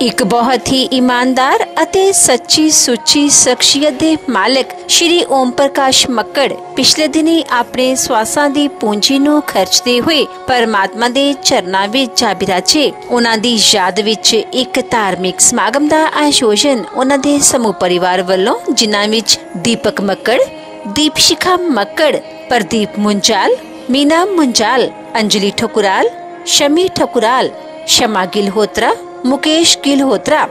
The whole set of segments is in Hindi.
ਇੱਕ ਬਹੁਤ ਹੀ ਇਮਾਨਦਾਰ ਅਤੇ ਸੱਚੀ ਸੁੱਚੀ ਸ਼ਖਸੀਅਤ ਦੇ ਮਾਲਕ ਸ਼੍ਰੀ ਓਮ ਪ੍ਰਕਾਸ਼ ਮੱਕੜ ਪਿਛਲੇ ਦਿਨੀ ਆਪਣੇ ਸਵਾਸਾਂ ਦੀ ਪੂੰਜੀ ਨੂੰ ਖਰਚਦੇ ਹੋਏ ਪਰਮਾਤਮਾ ਦੇ ਚਰਨਾਂ ਵਿੱਚ ਜਾ ਬਿਰਾਜੇ। ਉਹਨਾਂ ਦੀ ਯਾਦ ਵਿੱਚ ਇੱਕ ਧਾਰਮਿਕ ਸਮਾਗਮ ਦਾ ਆਯੋਜਨ ਉਹਨਾਂ ਦੇ ਸਮੂਹ ਪਰਿਵਾਰ ਵੱਲੋਂ, ਜਿਨ੍ਹਾਂ ਵਿੱਚ ਦੀਪਕ ਮੱਕੜ, ਦੀਪਸ਼ਿਖਾ ਮੱਕੜ, ਪ੍ਰਦੀਪ ਮੁੰਜਾਲ, मीना मुंजाल, अंजलि ठकुराल, शमी ठकुराल, शमा गिलहोत्रा, मुकेश गिलहोत्रा,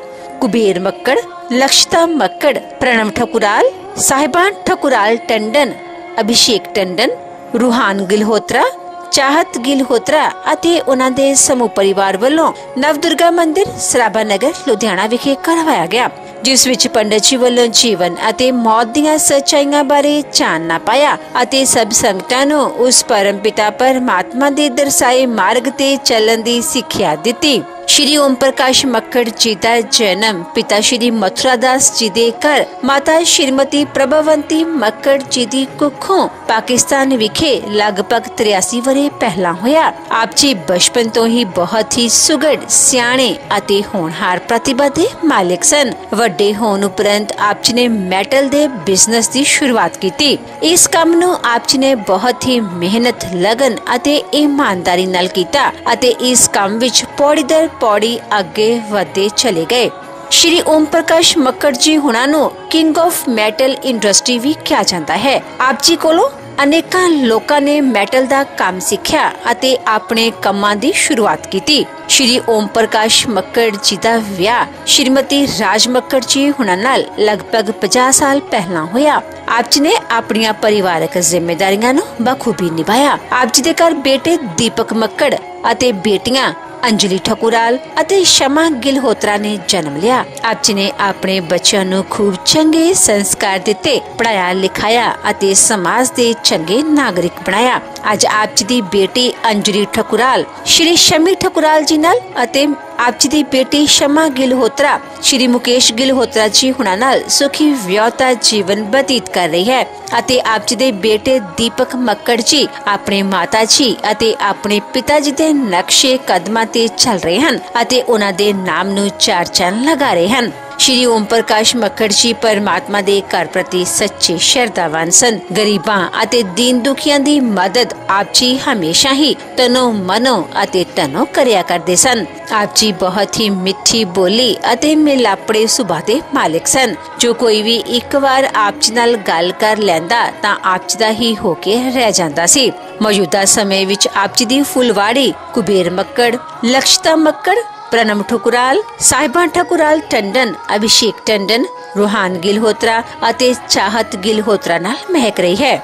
कुबेर मक्कड़, लक्षता मक्कड़, प्रणव ठकुराल, साहिबान ठकुराल टंडन, अभिषेक टंडन, रूहान गिलहोत्रा, चाहत गिलहोत्रा ਅਤੇ ਉਹਨਾਂ ਦੇ ਸਮੂਹ ਪਰਿਵਾਰ ਵੱਲੋਂ ਨਵਦੁਰਗਾ ਮੰਦਿਰ ਸਰਾਭਾ ਨਗਰ ਲੁਧਿਆਣਾ ਵਿਖੇ ਕਰਵਾਇਆ ਗਿਆ, ਜਿਸ ਵਿੱਚ ਪੰਡਤ ਜੀ ਵੱਲੋਂ ਜੀਵਨ ਅਤੇ ਮੌਤ ਦੀਆਂ ਸੱਚਾਈਆਂ ਬਾਰੇ ਚਾਨਣਾ ਪਾਇਆ ਅਤੇ ਸਭ ਸੰਗਤਾਂ ਨੂੰ ਉਸ ਪਰਮ ਪਿਤਾ ਪਰਮਾਤਮਾ ਦੇ ਦਰਸਾਏ ਮਾਰਗ ਤੇ ਚੱਲਣ ਦੀ ਸਿੱਖਿਆ ਦਿੱਤੀ। श्री ओम प्रकाश मक्कड़ जी का जन्म पिता श्री मथुरा दास जी दे घर माता श्रीमती प्रभावंती मक्कड़ जी दी कुखों पाकिस्तान विखे लगभग 83 वरे पहला होया। आप जी बचपन तो ही बहुत ही सुगड़ सियाणे अते होनहार प्रतिभा दे मालिक सन। वड्डे होण उपरंत आप जी ने मैटल दे बिजनेस दी शुरुआत की। इस काम नूं आप जी ने बहुत ही मेहनत लगन अते ईमानदारी नाल कीता अते इस काम विच पौड़ी दर पौड़ी अगे वधदे चले गए। श्री ओम प्रकाश मक्कड़ जी हुणां नूं किंग ऑफ मैटल इंडस्ट्री भी कहा जाता है। आप जी कोलों अनेकां लोकां ने मैटल दा काम सिक्ख्या अते अपने कामां दी शुरुआत की। श्री ओम प्रकाश मक्कड़ जी दा विआह श्रीमती राज मक्कड़ जी हुणां नाल लगभग 50 साल पहला होया। आप जी ने अपनियां परिवारक जिम्मेदारियां नूं बखूबी निभाया। आप जी दे घर बेटे दीपक मक्कड़ अते बेटियां अंजलि ठकुराल अते शमा गिलहोत्रा ने जन्म लिया। आप जी ने अपने बच्चों नूं खूब चंगे संस्कार दिते, पढ़ाया लिखाया अते समाज दे चंगे नागरिक बनाया। अज आप जी दी बेटी अंजलि ठकुराल श्री शमी ठकुराल जी नाल अते आप जी दी बेटी शमा गिलहोत्रा श्री मुकेश गिलहोत्रा जी हुणां नाल सुखी विआहता जीवन बतीत कर रही है अते आप जी दे बेटे दीपक मक्कड़ जी अपने माता जी अते अपने पिता जी दे नक्शे कदमां ते चल रहे हैं अते उन्हां दे नाम नूं चार चंन लगा रहे हैं। श्री ओम प्रकाश मक्कड़ जी परमात्मा दे घर प्रति सच्चे श्रद्धावान सन। गरीबां अते दीन दुखियां दी मदद आप जी हमेशा ही तनो मनो अते तनो करया करदे सन। आप जी बहुत ही मिठी बोली अते मिलापड़े सुभाਅ दे मालिक सन। जो कोई भी एक बार आप जी नाल गल कर लैंदा तां आप जी दा ही होके रह जांदा सी। मौजूदा समय विच आप जी दी फुलवाड़ी कुबेर मक्कड़, लक्षता मक्कड़, प्रणव ठकुराल, साहिबान ठकुराल टंडन, अभिषेक टंडन, रूहान गिलहोत्रा अते चाहत गिलहोत्रा नाल महक रही है।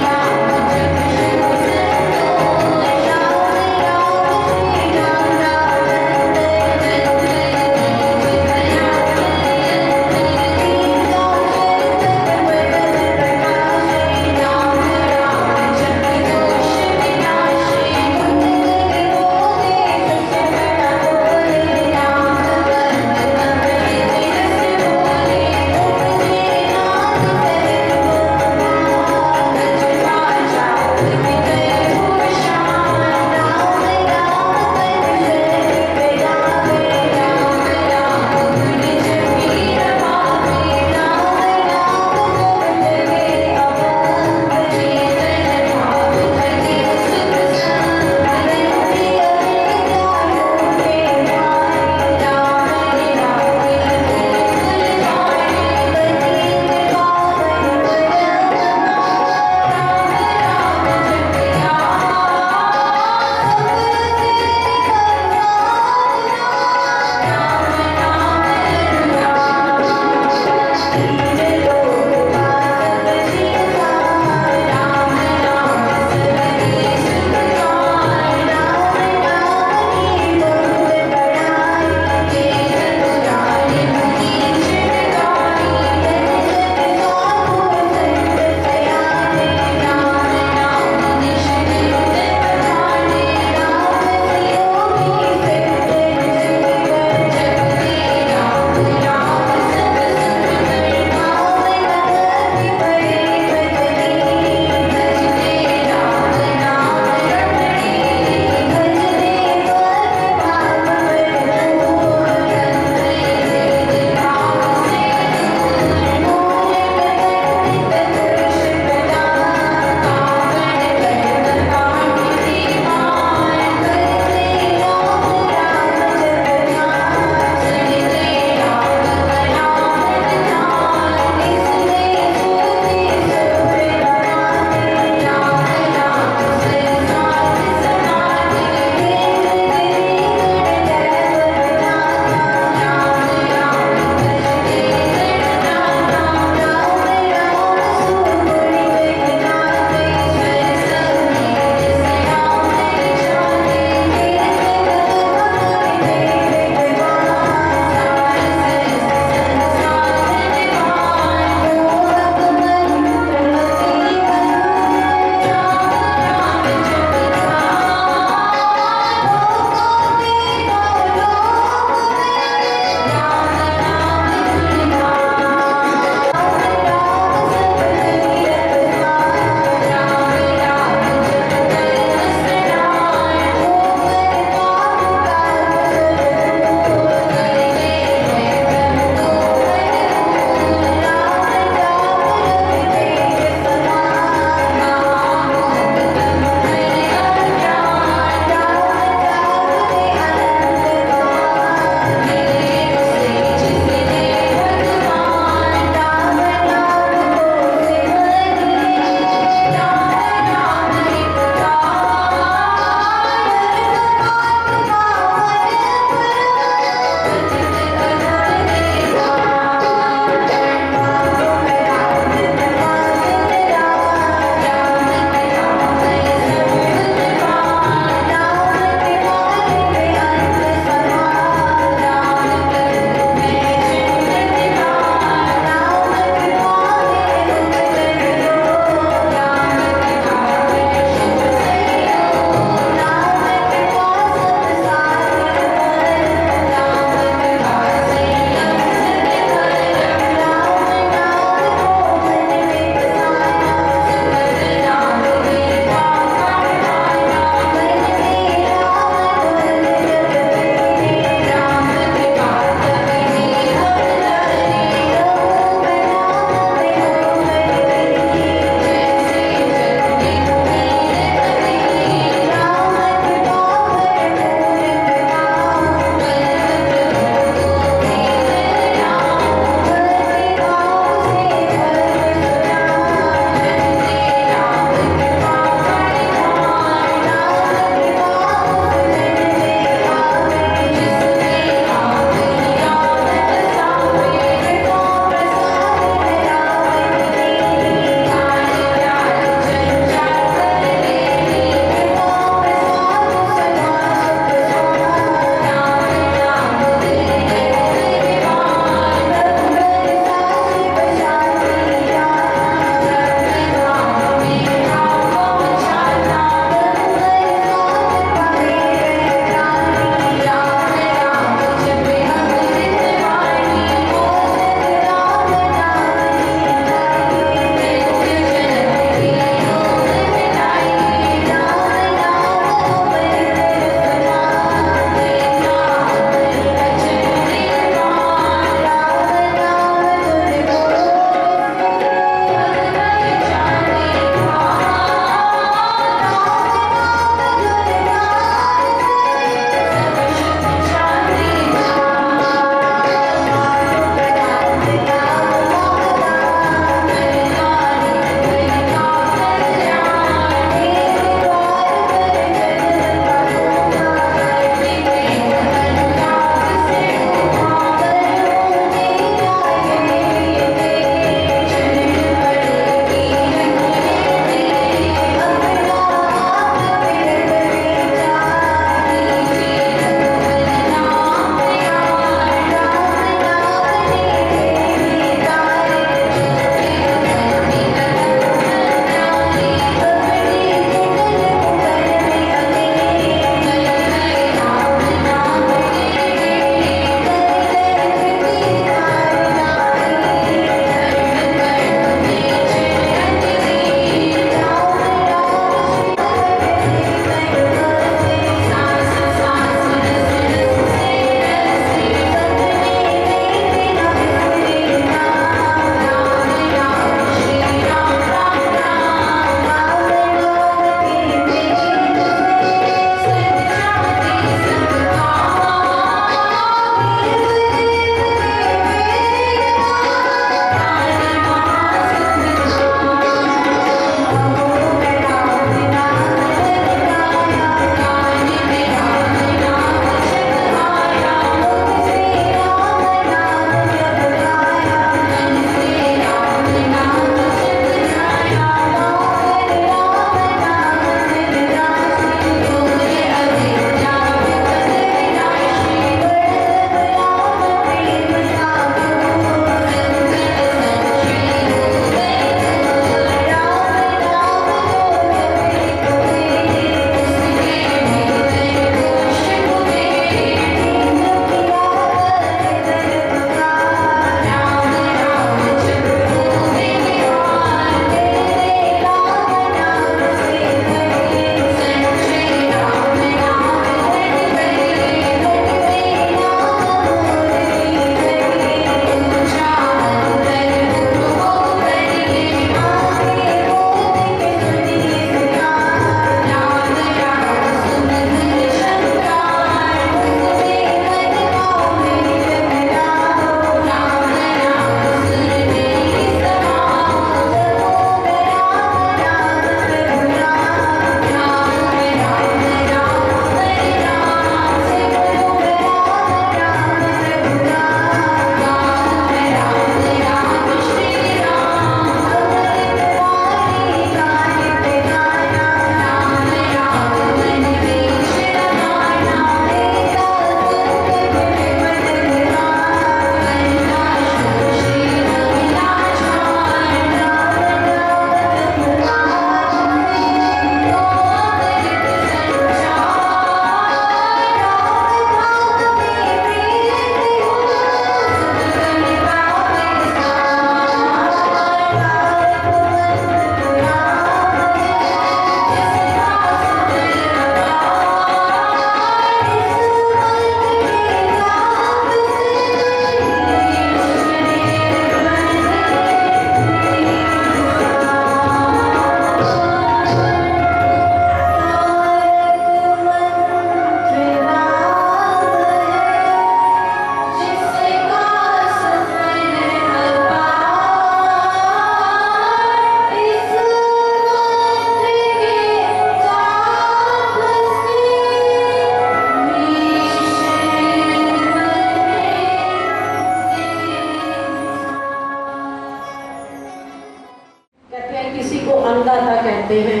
अन्नदाता कहते हैं,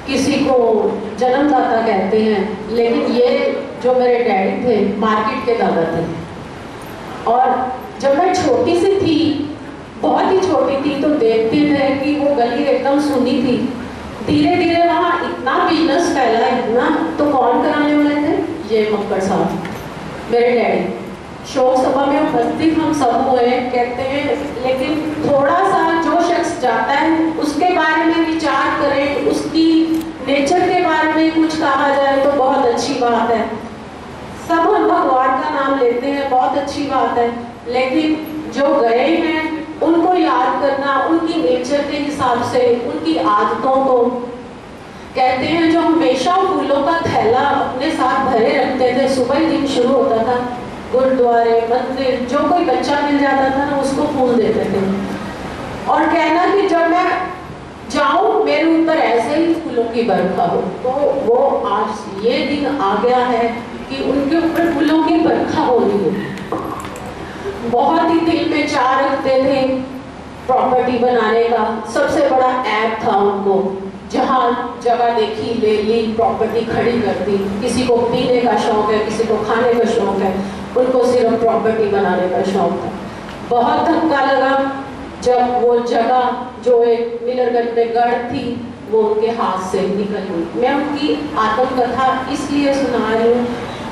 किसी को जन्मदाता कहते हैं, लेकिन ये जो मेरे डैडी थे मार्केट के दादा थे। और जब मैं छोटी सी थी, बहुत ही छोटी थी, तो देखते थे कि वो गली एकदम सुनी थी। धीरे धीरे वहाँ इतना बिजनेस फैला, इतना, तो कौन कराने वाले थे? ये मक्कड़ साहब, मेरे डैडी। शोक सभा में उपस्थित हम सब हुए, कहते हैं लेकिन थोड़ा सा जो शख्स जाता है उसके बारे में विचार करें, उसकी नेचर के बारे में कुछ कहा जाए तो बहुत अच्छी बात है। सब हम भगवान का नाम लेते हैं, बहुत अच्छी बात है, लेकिन जो गए हैं उनको याद करना, उनकी नेचर के हिसाब से, उनकी आदतों को। कहते हैं जो हमेशा फूलों का थैला अपने साथ भरे रखते थे, सुबह ही दिन शुरू होता था, गुरुद्वारे, मंदिर, जो कोई बच्चा मिल जाता था ना उसको फूल देते थे। और कहना कि जब मैं जाऊं मेरे ऊपर ऐसे ही फूलों की बरखा हो। तो वो आज ये दिन आ गया है कि उनके ऊपर फूलों की बरखा हो रही है। बहुत ही दिल में चाह रखते थे प्रॉपर्टी बनाने का, सबसे बड़ा ऐप था उनको, जहाँ जगह देखी ले ली, प्रॉपर्टी खड़ी कर दी। किसी को पीने का शौक है, किसी को खाने का शौक है, उनको सिर्फ प्रॉपर्टी बनाने का शौक था। बहुत धक्का लगा जब वो जगह जो एक मिलरगंज में गढ़ थी वो उनके हाथ से निकल गई। मैं उनकी आत्मकथा इसलिए सुना रही हूँ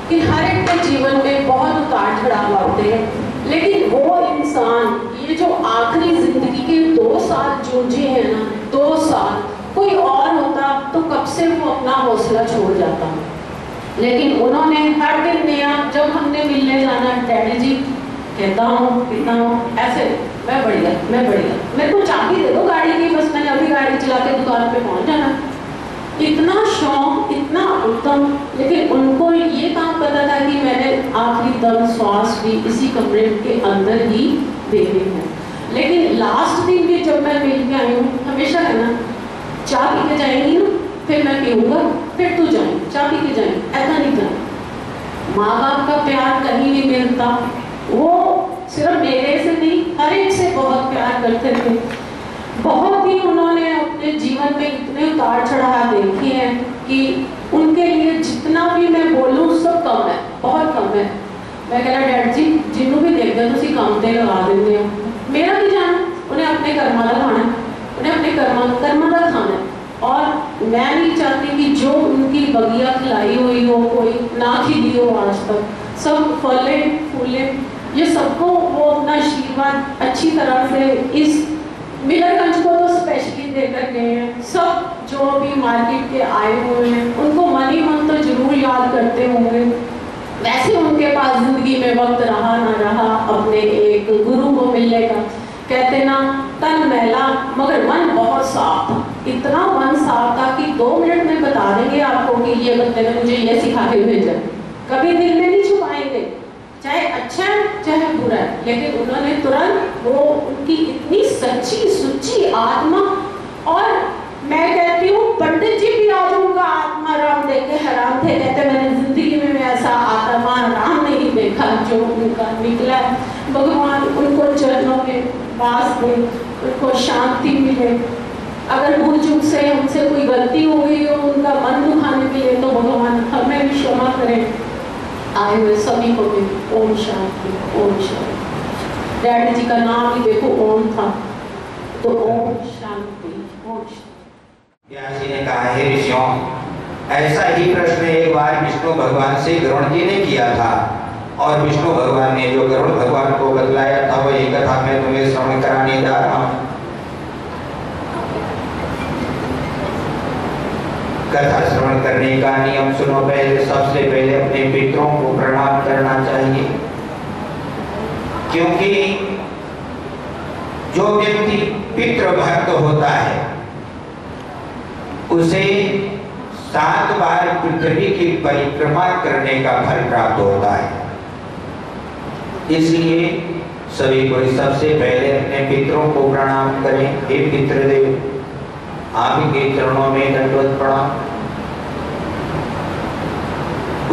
कि हर एक के जीवन में बहुत उतार चढ़ाव आते हैं, लेकिन वो इंसान ये जो आखिरी जिंदगी के 2 साल जूझे हैं ना, 2 साल, कोई और होता तो कब से वो अपना हौसला छोड़ जाता। लेकिन उन्होंने हर दिन नया, जब हमने मिलने जाना, डैडी जी कहता हूँ ऐसे, मैं बढ़िया, मेरे को चाबी दे दो गाड़ी की, बस मैंने अभी गाड़ी चला के दुकान पे पहुंच जाना। इतना शौक, इतना उत्तम। लेकिन उनको ये काम पता था कि मैंने आखिरी दम श्वास भी इसी कमरे के अंदर ही देनी है। लेकिन लास्ट दिन भी जब मैं मिल के आई हूँ, हमेशा है ना, चाय पी के जाएंगी ना, फिर मैं पीऊंगा, फिर तू जाएंगी, चाय पी के जाएंगी, ऐसा नहीं जाना। माँ बाप का प्यार कहीं नहीं मिलता। वो सिर्फ मेरे से नहीं, हर एक से बहुत प्यार करते थे। बहुत ही उन्होंने अपने जीवन में इतने उतार चढ़ाव देखे हैं कि उनके लिए जितना भी मैं बोलूँ सब कम है, बहुत कम है। मैं कहना डैड जी जिन्हों भी देखते तुसी काम ते लगा देंगे हो, मेरा भी जाना, उन्हें अपने कर्मा का खाना, उन्हें अपने कर्मा का खाना। और मैं नहीं चाहती कि जो उनकी बगिया खिलाई हुई हो कोई ना खिली हो आज तक, सब फले फूले, ये सबको वो अपना आशीर्वाद अच्छी तरह से इस मिलरगंज को तो स्पेशली देकर गए हैं। सब जो भी मार्केट के आए हुए हैं उनको मन ही मन तो जरूर याद करते होंगे। वैसे उनके पास जिंदगी में वक्त रहा ना रहा अपने एक गुरु को मिलने का। कहते ना तन मैला मगर मन बहुत साफ था, इतना मन साफ था कि 2 मिनट में बता देंगे आपको कि ये बंदे ने मुझे ये सिखा के भेजा। कभी दिल में नहीं छुपाएंगे, चाहे अच्छा है चाहे बुरा है, लेकिन उन्होंने तुरंत, वो उनकी इतनी सच्ची सुच्ची आत्मा। और मैं कहती हूँ पंडित जी भी आज उनका आत्मा राम देख के हैरान थे। कहते मैंने जिंदगी में ऐसा आत्मा राम नहीं देखा जो उनका निकला। भगवान उनको चरणों में वास दे, उनको शांति मिले। अगर भूल चूक से हमसे कोई गलती हो गई हो उनका मन दुखाने के लिए, तो भगवान हमें भी क्षमा करें। आए हुए सभी को भी ओम शांति, ओम शांति। डैडी जी का नाम ही देखो ओम था, तो ओम शांति, ओम शांति। व्यास जी ने कहा है ऋषियों, ऐसा ही प्रश्न एक बार विष्णु भगवान से गरुड़ जी ने किया था, और विष्णु भगवान ने जो गरुड़ भगवान को बतलाया था वही कथा मैं तुम्हें श्रवण कराने जा रहा हूँ। कथा श्रवण करने का नियम सुनो। पहले सबसे पहले अपने पितरों को प्रणाम करना चाहिए, क्योंकि जो व्यक्ति पितृ भक्त होता है उसे 7 बार पृथ्वी की परिक्रमा करने का फल प्राप्त होता है। इसलिए सभी को सबसे पहले अपने पितरों को प्रणाम करें। हे पितृदेव, आप के चरणों में दंडवत प्रणाम।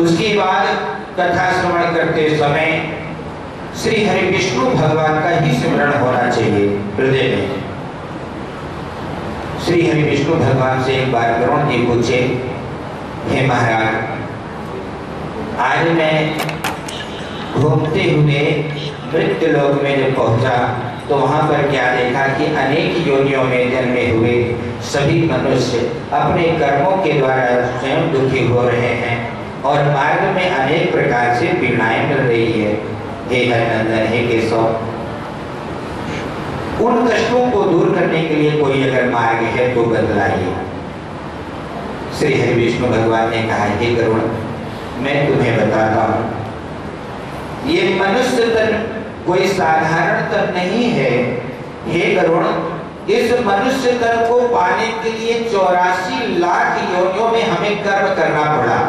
उसके बाद कथा श्रवण करते समय श्री हरि विष्णु भगवान का ही स्मरण होना चाहिए हृदय में। श्री हरि विष्णु भगवान से एक बार गरुण जी पूछे, हे महाराज, आज मैं घूमते हुए मृत्यु लोक में जब पहुंचा तो वहां पर क्या देखा कि अनेक योनियों में जन्मे हुए सभी मनुष्य अपने कर्मों के द्वारा स्वयं दुखी हो रहे हैं और मार्ग में अनेक प्रकार से पीड़ाएं मिल रही है। हे हरिनंदन, हे केशव, उन कष्टों को दूर करने के लिए कोई अगर मार्ग है तो बतलाइए। श्री हरि विष्णु भगवान ने कहा, हे गरुड़, मैं तुम्हें बताता हूं। ये मनुष्य तन कोई साधारण तन नहीं है। हे गरुड़, इस मनुष्य तन को पाने के लिए 84 लाख योनियों में हमें कर्म करना पड़ा,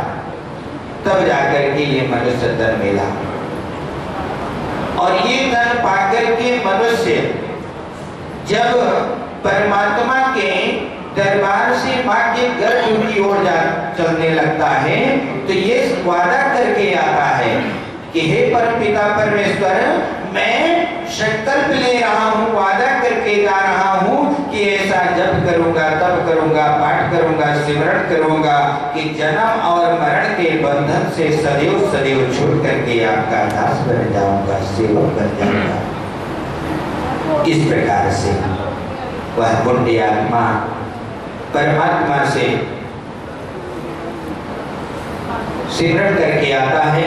तब जाकर के ये मनुष्य तन मिला। और ये तन पाकर के मनुष्य जब परमात्मा के दरबार से मां के गर्भ की ओर चलने लगता है तो ये वादा करके आता है कि हे परमपिता परमेश्वर, मैं संकल्प ले रहा हूँ, वादा करके जा रहा हूँ कि ऐसा जप करूंगा, तप करूंगा, पाठ करूंगा, सिमरण करूंगा कि जन्म और मरण के बंधन से सदैव सदैव छूट करके आपका दास बन जाऊंगा, सेवक बन जाऊंगा। इस प्रकार से वह पुण्य आत्मा परमात्मा से सिमरण करके आता है,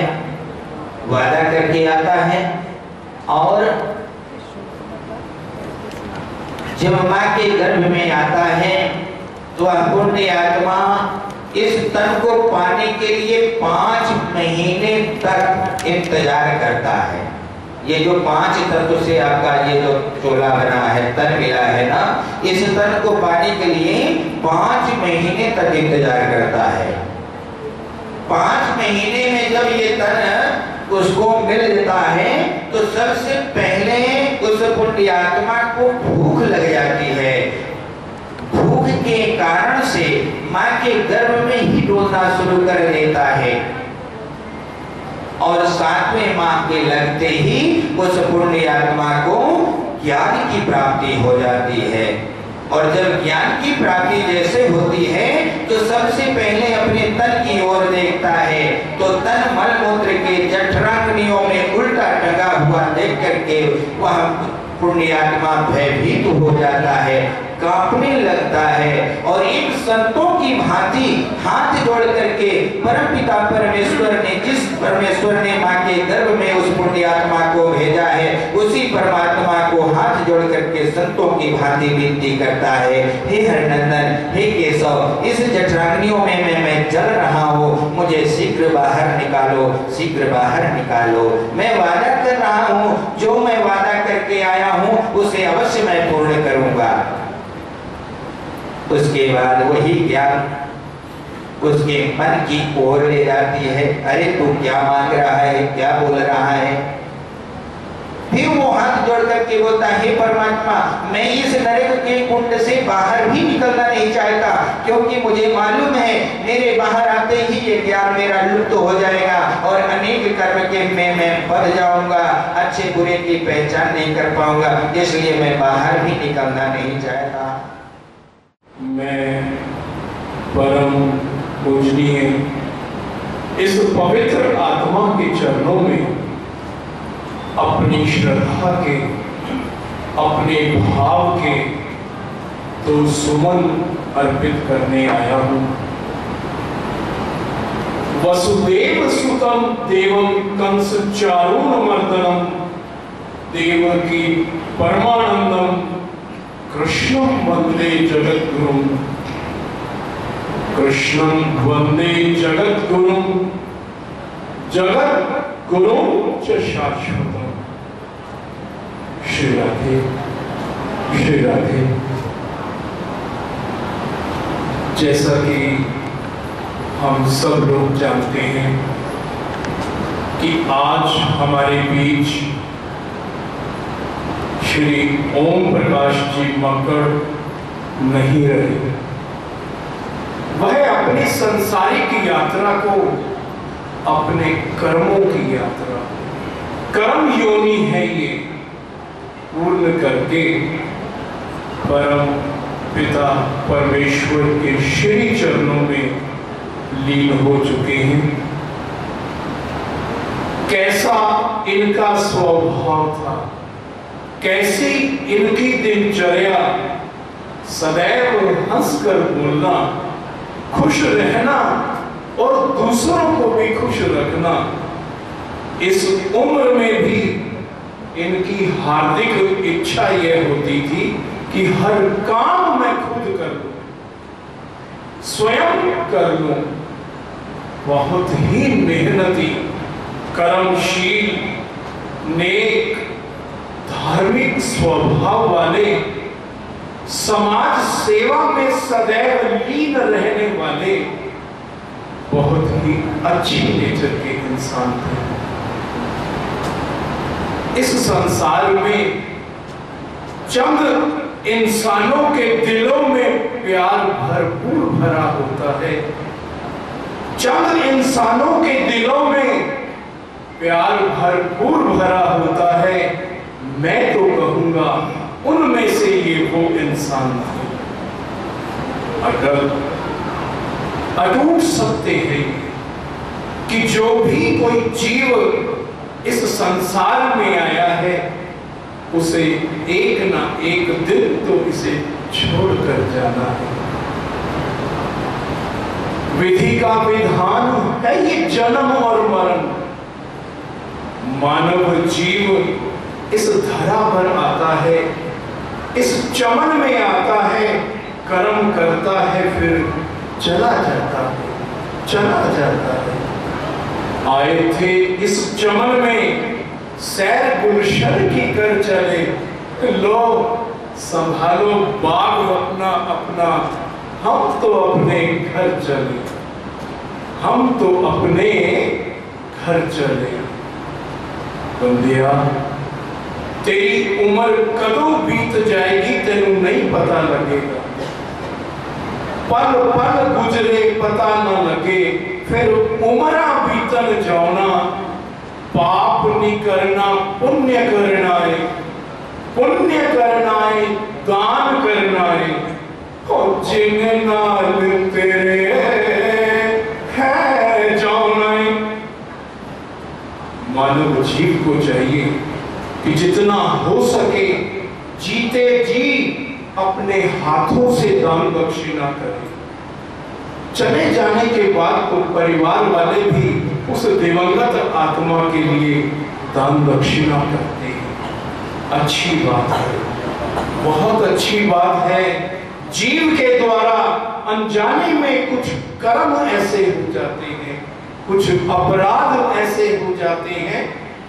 वादा करके आता है, और जब मां के गर्भ में आता है तो वह पुण्य आत्मा इस तन को पाने के लिए 5 महीने तक इंतजार करता है। ये जो 5 तत्व से आपका ये जो चोला बना है, तन मिला है ना, इस तन को पाने के लिए 5 महीने तक इंतजार करता है। 5 महीने में जब ये तन उसको मिल जाता है तो सबसे पहले उस पुण्य आत्मा को भूख लग जाती है। भूख के कारण से मां के गर्भ में ही डोलना शुरू कर देता है और 7वें माह के लगते ही उस पुण्य आत्मा को ज्ञान की प्राप्ति हो जाती है। और जब ज्ञान की प्राप्ति जैसे होती है तो सबसे पहले अपने तन की ओर देखता है तो तन मलमूत्र के जठराग्नियों में उल्टा टंगा हुआ देख करके वह पुण्यात्मा भयभीत हो जाता है, कांपने लगता है और एक संतों की भांति हाथ जोड़ करके परमपिता परमेश्वर ने, जिस परमेश्वर ने मां के गर्भ में उस पुण्यात्मा को भेजा है, उसी परमात्मा को हाथ जोड़ करके संतों की भांति विनती करता है, हे हरिनंदन, हे केशव, इस जठराग्नियों में मैं जल रहा हूँ, मुझे शीघ्र बाहर निकालो, शीघ्र बाहर निकालो। मैं वादा कर रहा हूँ, जो मैं वादा करके आया हूँ उसे अवश्य मैं पूर्ण करूंगा। उसके बाद वही ज्ञान उसके मन की ओर ले जाती है, अरे तू क्या मांग रहा है, क्या बोल रहा है। फिर वो हाथ जोड़ करके बोलता है, हे परमात्मा, मैं इस नरक के कुंड से बाहर भी निकलना नहीं चाहता, क्योंकि मुझे मालूम है मेरे बाहर आते ही ये ज्ञान मेरा लुप्त हो जाएगा और अनेक कर्म के में मैं बढ़ जाऊंगा, अच्छे बुरे की पहचान नहीं कर पाऊंगा, इसलिए मैं बाहर भी निकलना नहीं चाहता। मैं परम पूजनीय इस पवित्र आत्मा के चरणों में अपनी श्रद्धा के, अपने भाव के 2 सुमन अर्पित करने आया हूं। वसुदेव सुतम देवम कंस चारूणमर्दनम देवकी परमानंदम कृष्णं वंदे जगद्गुरुं, कृष्णं वंदे जगद्गुरुं, जगद्गुरुं च शाश्वतम्। श्री राधे, श्री राधे। जैसा कि हम सब लोग जानते हैं कि आज हमारे बीच श्री ओम प्रकाश जी मक्कड़ नहीं रहे। वह अपनी संसारिक यात्रा को, अपने कर्मों की यात्रा, कर्म योनि है ये, पूर्ण करके परम पिता परमेश्वर के श्री चरणों में लीन हो चुके हैं। कैसा इनका स्वभाव था, कैसी इनकी दिनचर्या, सदैव हंसकर बोलना, खुश रहना और दूसरों को भी खुश रखना। इस उम्र में भी इनकी हार्दिक इच्छा यह होती थी कि हर काम मैं खुद कर लूं, स्वयं कर लूं। बहुत ही मेहनती, कर्मशील, नेक, धार्मिक स्वभाव वाले, समाज सेवा में सदैव लीन रहने वाले बहुत ही अच्छी नेचर के इंसान थे। इस संसार में चंद इंसानों के दिलों में प्यार भरपूर भरा होता है। चंद इंसानों के दिलों में प्यार भरपूर भरा होता है। मैं तो कहूंगा उनमें से ये वो इंसान थे। अगर अटूट सत्य है कि जो भी कोई जीव इस संसार में आया है उसे एक ना एक दिन तो इसे छोड़कर जाना है। विधि का विधान है ये जन्म और मरण। मानव जीव इस धरा पर आता है, इस चमन में आता है, कर्म करता है, फिर चला जाता है, चला जाता है। आए थे इस चमन में, सैर गुलशन की कर चले। लो संभालो बाग अपना अपना, हम तो अपने घर चले, हम तो अपने घर चले। बंदिया तेरी उम्र कदों बीत जाएगी तेनू नहीं पता लगेगा। पल पल गुजरे पता न लगे, फिर उमरा बीतन जाना। पाप नहीं करना पुण्य करना है, पुण्य करना है दान करना है। और जिन नाल तेरे है जाना है। मानव जीव को चाहिए कि जितना हो सके जीते जी अपने हाथों से दान दक्षिणा करें। चले जाने के बाद तो परिवार वाले भी उस दिवंगत आत्मा के लिए दान दक्षिणा करते हैं। अच्छी बात है, बहुत अच्छी बात है। जीव के द्वारा अनजाने में कुछ कर्म ऐसे हो जाते हैं, कुछ अपराध ऐसे हो जाते हैं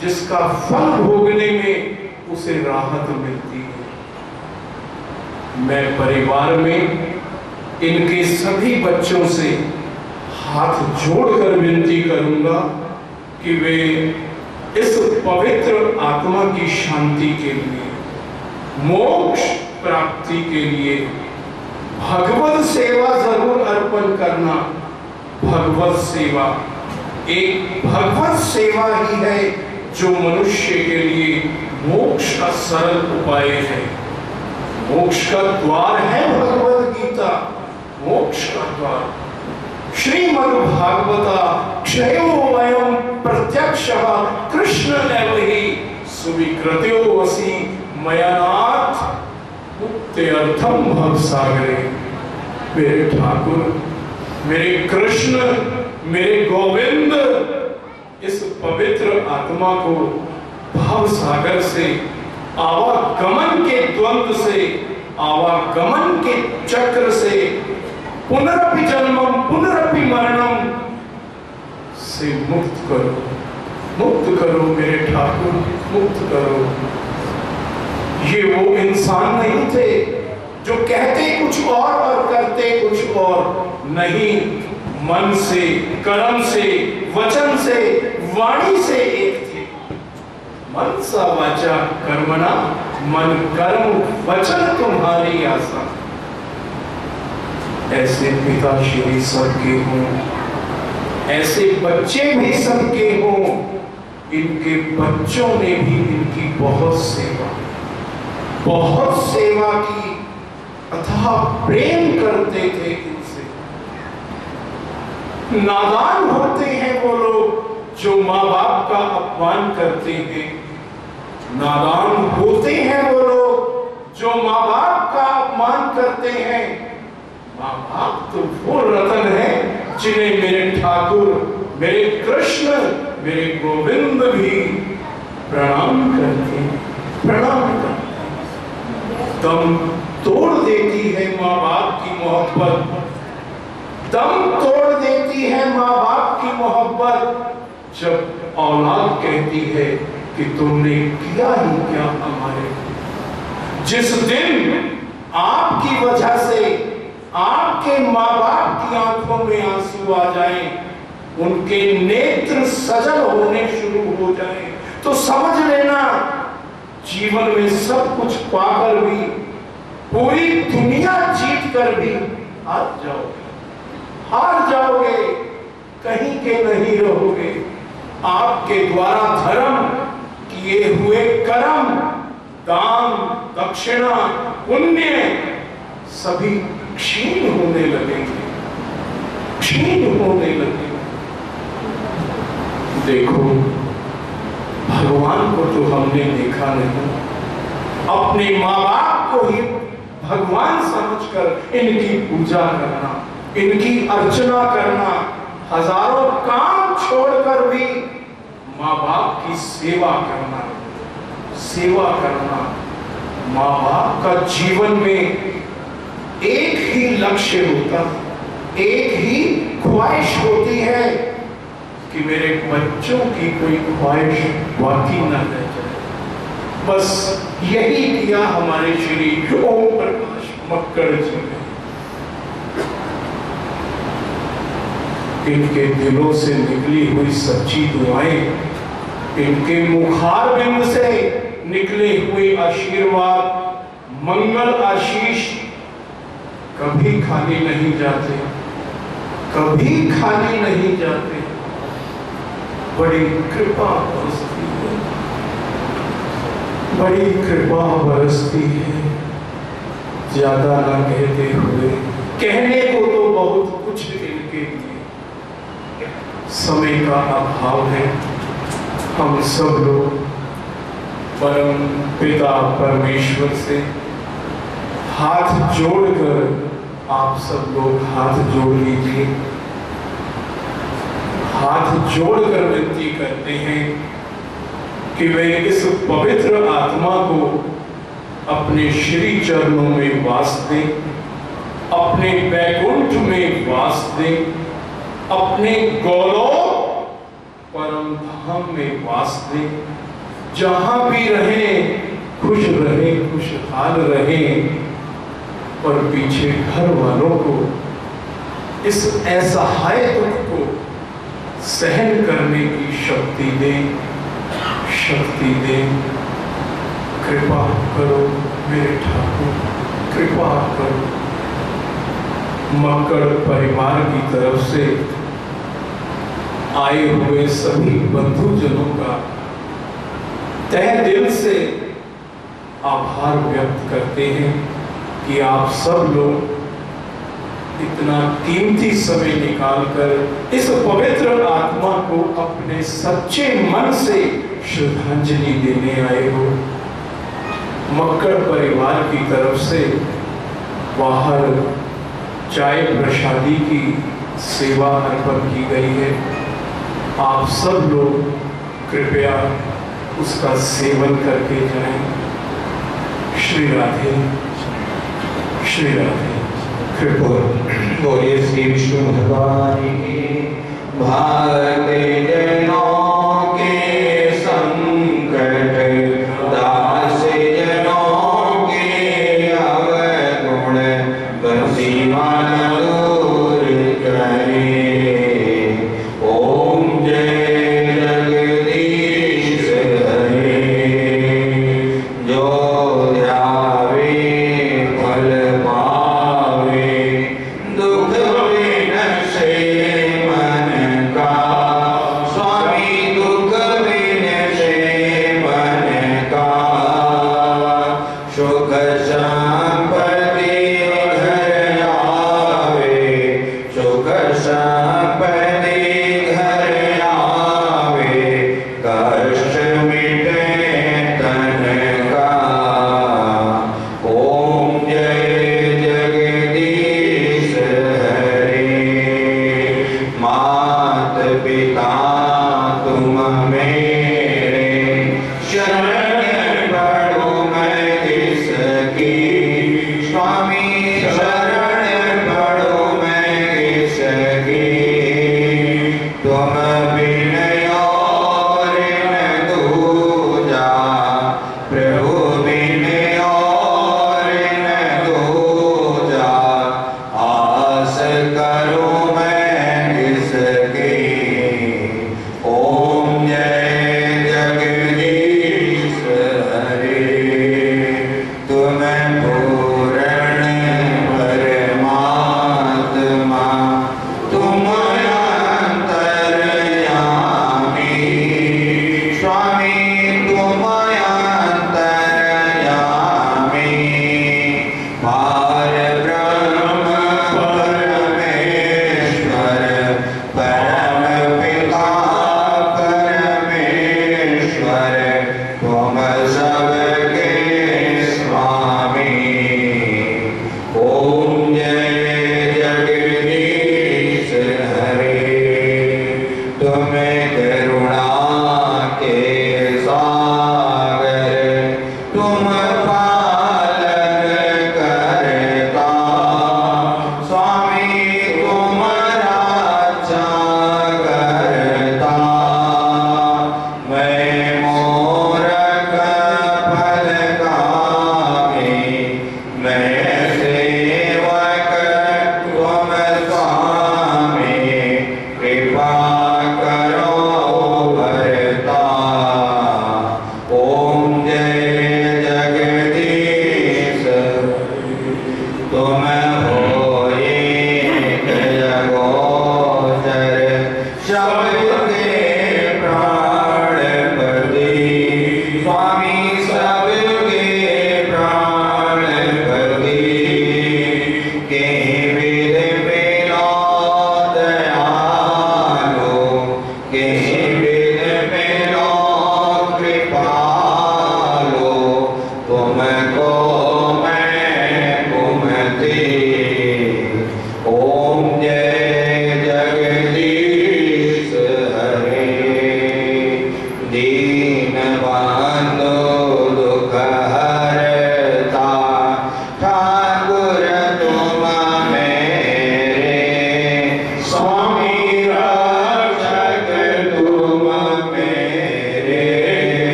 जिसका फल भोगने में उसे राहत मिलती है। मैं परिवार में इनके सभी बच्चों से हाथ जोड़कर विनती करूंगा कि वे इस पवित्र आत्मा की शांति के लिए, मोक्ष प्राप्ति के लिए भगवत सेवा जरूर अर्पण करना। भगवत सेवा एक भगवत सेवा ही है जो मनुष्य के लिए मोक्ष का सरल उपाय है। मोक्ष का द्वार है भगवत गीता, मोक्ष का द्वार। श्रीमद् भागवता क्षयो वयम प्रत्यक्षः कृष्ण एव हि सुविकृत्यो वसी मयानाथ मुक्त्यर्थम भवसागरे। मेरे ठाकुर, मेरे कृष्ण, मेरे गोविंद, इस पवित्र आत्मा को भव सागर से, आवागमन के द्वंद्व से, आवागमन के चक्र से, पुनरपि जन्मम पुनरपि मरणम से मुक्त करो, मुक्त करो मेरे ठाकुर, मुक्त करो। ये वो इंसान नहीं थे जो कहते कुछ और करते कुछ और नहीं। मन से, कर्म से, वचन से, वाणी से एक थे। मन सा वाचा कर्मणा, मन कर्म वचन तुम्हारी आशा। ऐसे पिता श्री सबके हों, ऐसे बच्चे भी सबके हों। इनके बच्चों ने भी इनकी बहुत सेवा की। अथाह प्रेम करते थे इनसे। नादान होते हैं वो लोग जो माँ बाप का अपमान करते हैं। नादान होते हैं वो लोग जो माँ बाप का अपमान करते हैं। माँ बाप तो वो रतन है जिन्हें मेरे ठाकुर, मेरे कृष्ण, मेरे गोविंद भी प्रणाम करते हैं, प्रणाम करते हैं। दम तोड़ देती है माँ बाप की मोहब्बत, दम तोड़ देती है माँ बाप की मोहब्बत जब औलाद कहती है कि तुमने किया ही क्या हमारे। जिस दिन आपकी वजह से आपके माँ बाप की आंखों में आंसू आ जाए, उनके नेत्र सजल होने शुरू हो जाए, तो समझ लेना जीवन में सब कुछ पाकर भी, पूरी दुनिया जीत कर भी हार जाओगे, कहीं के नहीं रहोगे। आपके द्वारा धर्म किए हुए कर्म, दान, दक्षिणा, पुण्य सभी क्षीण होने लगेंगे, क्षीण होने लगेंगे। देखो, भगवान को तो हमने देखा नहीं, अपने माँ बाप को ही भगवान समझकर इनकी पूजा करना, इनकी अर्चना करना, हजारों काम छोड़कर भी माँ बाप की सेवा करना, सेवा करना। माँ बाप का जीवन में एक ही लक्ष्य होता, एक ही ख्वाहिश होती है कि मेरे बच्चों की कोई ख्वाहिश बाकी न रह जाए। बस यही किया हमारे श्री ओम प्रकाश मक्कड़ जी ने। इनके दिलों से निकली हुई सच्ची दुआएं, इनके मुखारबिंद से निकले हुए आशीर्वाद, मंगल आशीष कभी खाली नहीं जाते, कभी खाली नहीं जाते। बड़ी कृपा बरसती है, बड़ी कृपा बरसती है। ज्यादा ना कहते हुए, कहने को तो बहुत कुछ इनके लिए, समय का अभाव है। हम सब लोग परम पिता परमेश्वर से हाथ जोड़कर, आप सब लोग हाथ जोड़ लीजिए, हाथ जोड़कर विनती करते हैं कि वे इस पवित्र आत्मा को अपने श्री चरणों में वास दें, अपने बैकुंठ में वास दें, अपने गौरव परम धाम में वास दें। जहां भी रहें खुश रहें, खुशहाल रहें, और पीछे घर वालों को इस असहाय दुख को सहन करने की शक्ति दें, शक्ति दें। कृपा करो मेरे ठाकुर, कृपा करो। मक्कड़ परिवार की तरफ से आए हुए सभी बंधुजनों का तहे दिल से आभार व्यक्त करते हैं कि आप सब लोग इतना कीमती समय निकालकर इस पवित्र आत्मा को अपने सच्चे मन से श्रद्धांजलि देने आए हो। मक्कड़ परिवार की तरफ से बाहर चाय प्रसादी की सेवा अर्पण की गई है। आप सब लोग कृपया उसका सेवन करके जाएं। श्री राधे, श्री राधे। कृपा बोलिए श्री विष्णु भगवान की। भारते जनों के संकट, दास जनों के अवगुण, बंसीवान दूर करे। ओम जय जगदीश हरे। जो ध्यावे फल पावे, दुख विनसे मन का। स्वामी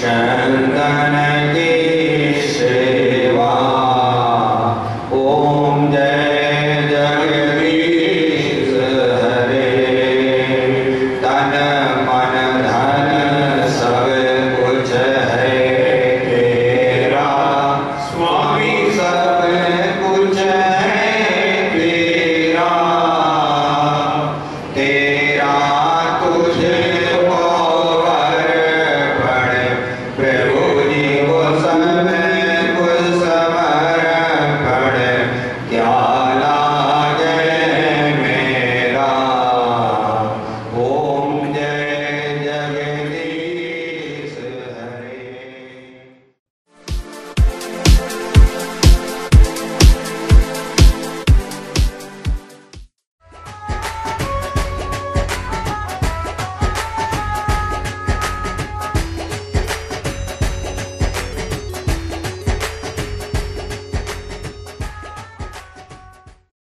शंकर